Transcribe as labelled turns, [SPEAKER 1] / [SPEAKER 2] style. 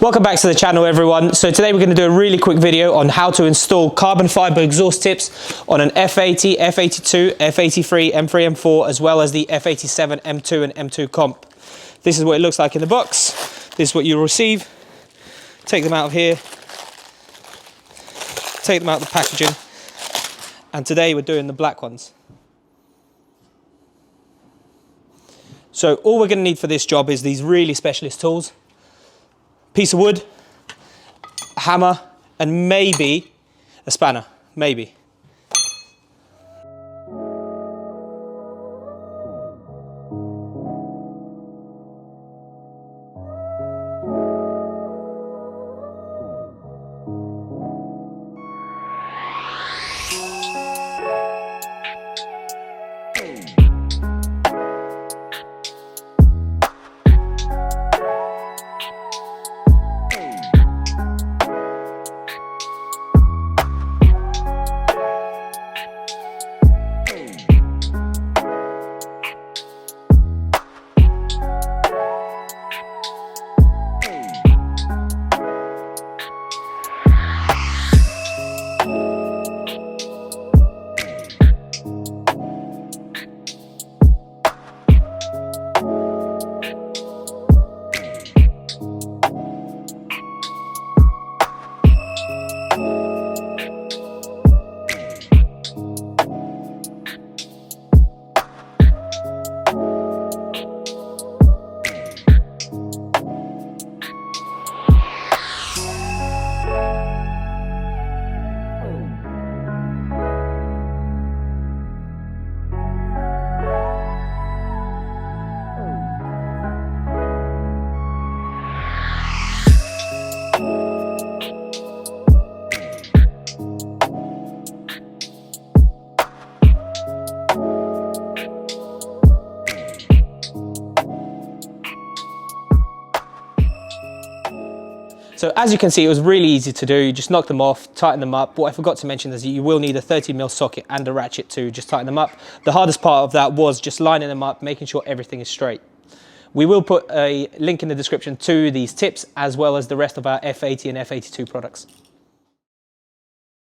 [SPEAKER 1] Welcome back to the channel, everyone. So today we're going to do a really quick video on how to install carbon fiber exhaust tips on an F80, F82, F83, M3, M4, as well as the F87, M2 and M2 comp. This is what it looks like in the box. This is what you'll receive. Take them out of here. Take them out of the packaging. And today we're doing the black ones. So all we're going to need for this job is these really specialist tools. Piece of wood, a hammer, and maybe a spanner, maybe. So as you can see, it was really easy to do. You just knock them off, tighten them up. What I forgot to mention is that you will need a 30mm socket and a ratchet to just tighten them up. The hardest part of that was just lining them up, making sure everything is straight. We will put a link in the description to these tips as well as the rest of our F80 and F82 products.